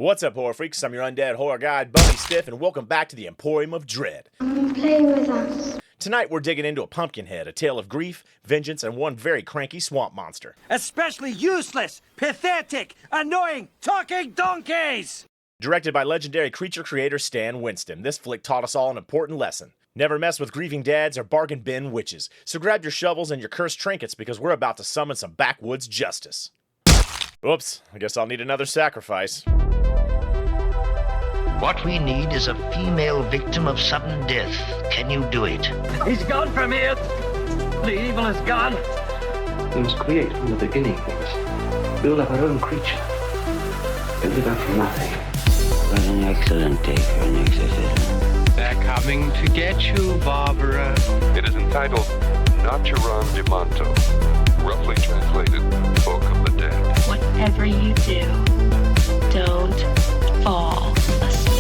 What's up, horror freaks? I'm your undead horror guide, Bunny Stiff, and welcome back to the Emporium of Dread. Play with us. Tonight we're digging into a Pumpkinhead, a tale of grief, vengeance, and one very cranky swamp monster. Especially useless, pathetic, annoying, talking donkeys! Directed by legendary creature creator Stan Winston, this flick taught us all an important lesson. Never mess with grieving dads or bargain bin witches. So grab your shovels and your cursed trinkets because we're about to summon some backwoods justice. Oops, I guess I'll need another sacrifice. What we need is a female victim of sudden death. Can you do it? He's gone from here. The evil is gone. We must create from the beginning things. Build up our own creature. Build it up from nothing. What an excellent day for an exorcism. They're coming to get you, Barbara. It is entitled Naturam de Manto, roughly translated, Book of the Dead. Whatever you do, don't fall asleep.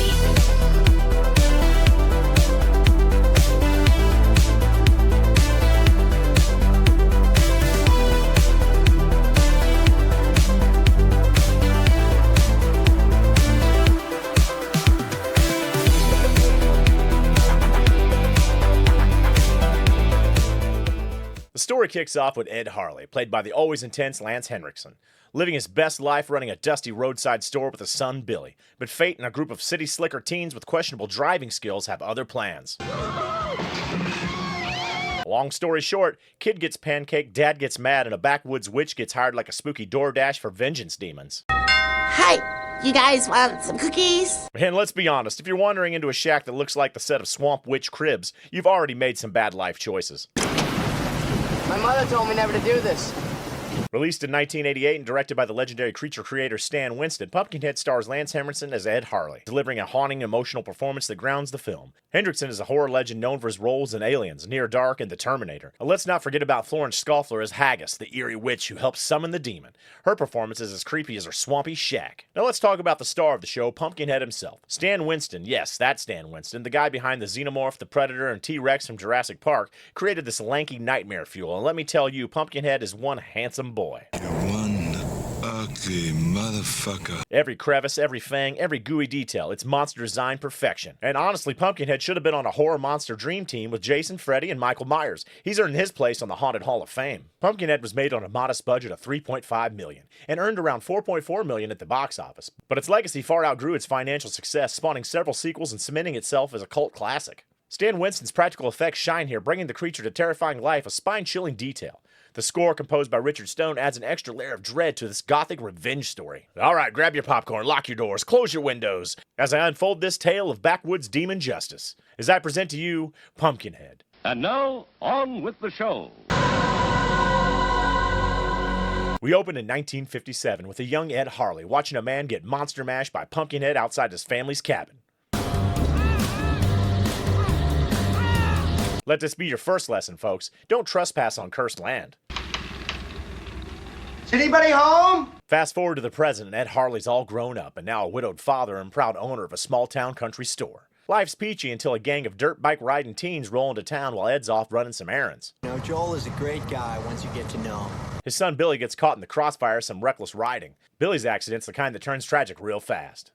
The story kicks off with Ed Harley, played by the always intense Lance Henriksen, living his best life running a dusty roadside store with his son Billy. But fate and a group of city slicker teens with questionable driving skills have other plans. Long story short, kid gets pancaked, dad gets mad, and a backwoods witch gets hired like a spooky DoorDash for vengeance demons. Hi, you guys want some cookies? And let's be honest, if you're wandering into a shack that looks like the set of Swamp Witch cribs, you've already made some bad life choices. My mother told me never to do this. Released in 1988 and directed by the legendary creature creator Stan Winston, Pumpkinhead stars Lance Henriksen as Ed Harley, delivering a haunting, emotional performance that grounds the film. Hendrickson is a horror legend known for his roles in Aliens, Near Dark, and The Terminator. And let's not forget about Florence Scoffler as Haggis, the eerie witch who helps summon the demon. Her performance is as creepy as her swampy shack. Now let's talk about the star of the show, Pumpkinhead himself. Stan Winston, yes, that's Stan Winston, the guy behind the Xenomorph, the Predator, and T-Rex from Jurassic Park, created this lanky nightmare fuel, and let me tell you, Pumpkinhead is one handsome boy. One ugly motherfucker. Every crevice, every fang, every gooey detail, it's monster design perfection. And honestly, Pumpkinhead should have been on a horror monster dream team with Jason, Freddy, and Michael Myers. He's earned his place on the Haunted Hall of Fame. Pumpkinhead was made on a modest budget of $3.5 million and earned around $4.4 million at the box office. But its legacy far outgrew its financial success, spawning several sequels and cementing itself as a cult classic. Stan Winston's practical effects shine here, bringing the creature to terrifying life with spine-chilling detail. The score, composed by Richard Stone, adds an extra layer of dread to this gothic revenge story. Alright, grab your popcorn, lock your doors, close your windows, as I unfold this tale of backwoods demon justice, as I present to you, Pumpkinhead. And now, on with the show. We open in 1957 with a young Ed Harley watching a man get monster mashed by Pumpkinhead outside his family's cabin. Let this be your first lesson, folks. Don't trespass on cursed land. Is anybody home? Fast forward to the present, and Ed Harley's all grown up and now a widowed father and proud owner of a small-town country store. Life's peachy until a gang of dirt bike riding teens roll into town while Ed's off running some errands. You know, Joel is a great guy once you get to know him. His son Billy gets caught in the crossfire of some reckless riding. Billy's accident's the kind that turns tragic real fast.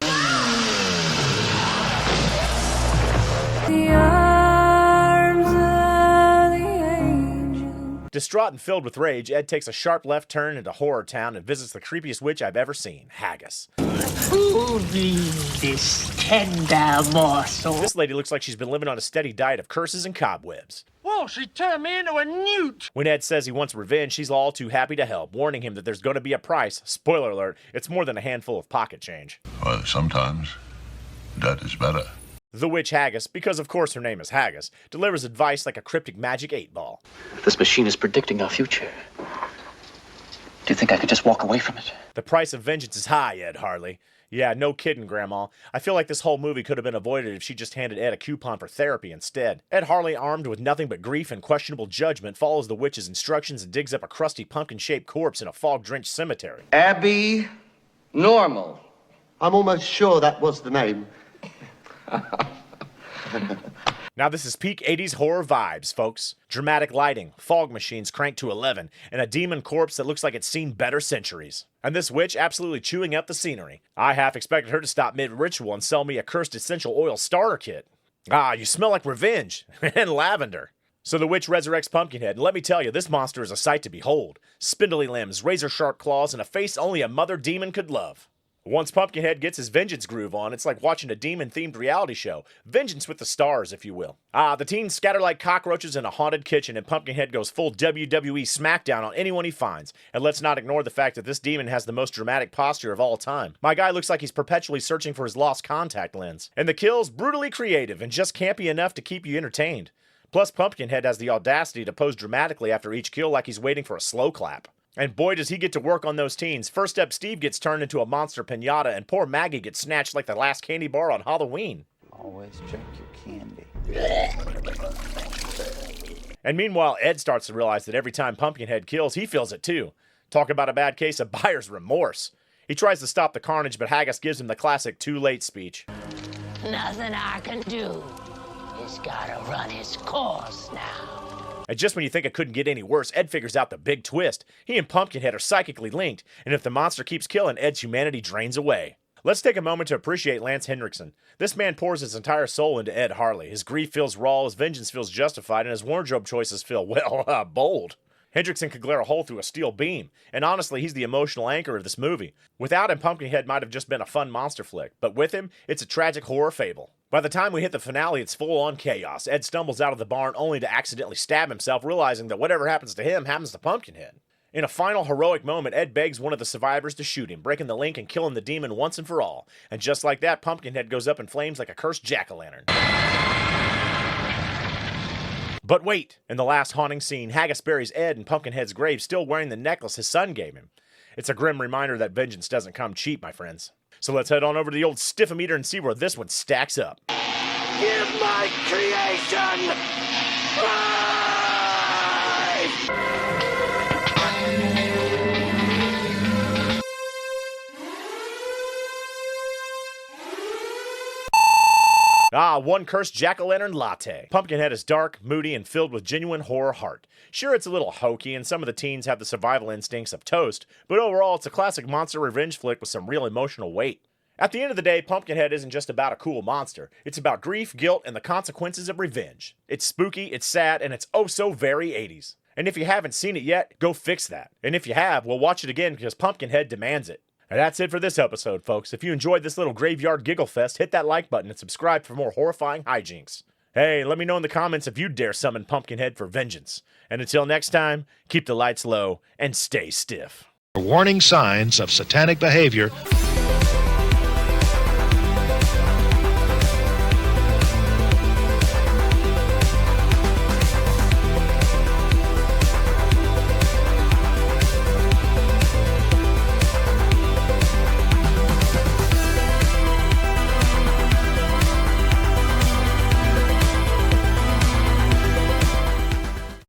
Distraught and filled with rage, Ed takes a sharp left turn into Horror Town and visits the creepiest witch I've ever seen, Haggis. Who needs this tender morsel? This lady looks like she's been living on a steady diet of curses and cobwebs. Whoa, she turned me into a newt! When Ed says he wants revenge, she's all too happy to help, warning him that there's going to be a price. Spoiler alert, it's more than a handful of pocket change. Well, sometimes that is better. The witch Haggis, because of course her name is Haggis, delivers advice like a cryptic magic 8-ball. This machine is predicting our future. Do you think I could just walk away from it? The price of vengeance is high, Ed Harley. Yeah, no kidding, Grandma. I feel like this whole movie could have been avoided if she just handed Ed a coupon for therapy instead. Ed Harley, armed with nothing but grief and questionable judgment, follows the witch's instructions and digs up a crusty pumpkin-shaped corpse in a fog-drenched cemetery. Abby Normal. I'm almost sure that was the name. Now this is peak 80s horror vibes, folks. Dramatic lighting, fog machines cranked to 11, and a demon corpse that looks like it's seen better centuries. And this witch absolutely chewing up the scenery. I half expected her to stop mid-ritual and sell me a cursed essential oil starter kit. Ah, you smell like revenge and lavender. So the witch resurrects Pumpkinhead, and let me tell you, this monster is a sight to behold. Spindly limbs, razor-sharp claws, and a face only a mother demon could love. Once Pumpkinhead gets his vengeance groove on, it's like watching a demon-themed reality show. Vengeance with the stars, if you will. The teens scatter like cockroaches in a haunted kitchen, and Pumpkinhead goes full WWE smackdown on anyone he finds. And let's not ignore the fact that this demon has the most dramatic posture of all time. My guy looks like he's perpetually searching for his lost contact lens. And the kills, brutally creative and just campy enough to keep you entertained. Plus, Pumpkinhead has the audacity to pose dramatically after each kill like he's waiting for a slow clap. And boy, does he get to work on those teens. First up, Steve gets turned into a monster piñata, and poor Maggie gets snatched like the last candy bar on Halloween. Always check your candy. And meanwhile, Ed starts to realize that every time Pumpkinhead kills, he feels it too. Talk about a bad case of buyer's remorse. He tries to stop the carnage, but Haggis gives him the classic too late speech. Nothing I can do. He's gotta run his course now. And just when you think it couldn't get any worse, Ed figures out the big twist. He and Pumpkinhead are psychically linked, and if the monster keeps killing, Ed's humanity drains away. Let's take a moment to appreciate Lance Henriksen. This man pours his entire soul into Ed Harley. His grief feels raw, his vengeance feels justified, and his wardrobe choices feel, well, bold. Hendrickson could glare a hole through a steel beam, and honestly, he's the emotional anchor of this movie. Without him, Pumpkinhead might have just been a fun monster flick, but with him, it's a tragic horror fable. By the time we hit the finale, it's full-on chaos. Ed stumbles out of the barn only to accidentally stab himself, realizing that whatever happens to him happens to Pumpkinhead. In a final heroic moment, Ed begs one of the survivors to shoot him, breaking the link and killing the demon once and for all. And just like that, Pumpkinhead goes up in flames like a cursed jack-o'-lantern. But wait! In the last haunting scene, Haggis buries Ed in Pumpkinhead's grave, still wearing the necklace his son gave him. It's a grim reminder that vengeance doesn't come cheap, my friends. So let's head on over to the old Stiffometer and see where this one stacks up. Give my creation One cursed jack-o'-lantern latte. Pumpkinhead is dark, moody, and filled with genuine horror heart. Sure, it's a little hokey, and some of the teens have the survival instincts of Toast, but overall, it's a classic monster revenge flick with some real emotional weight. At the end of the day, Pumpkinhead isn't just about a cool monster. It's about grief, guilt, and the consequences of revenge. It's spooky, it's sad, and it's oh so very 80s. And if you haven't seen it yet, go fix that. And if you have, well, watch it again because Pumpkinhead demands it. And that's it for this episode, folks. If you enjoyed this little graveyard giggle fest, hit that like button and subscribe for more horrifying hijinks. Hey, let me know in the comments if you dare summon Pumpkinhead for vengeance. And until next time, keep the lights low and stay stiff. Warning signs of satanic behavior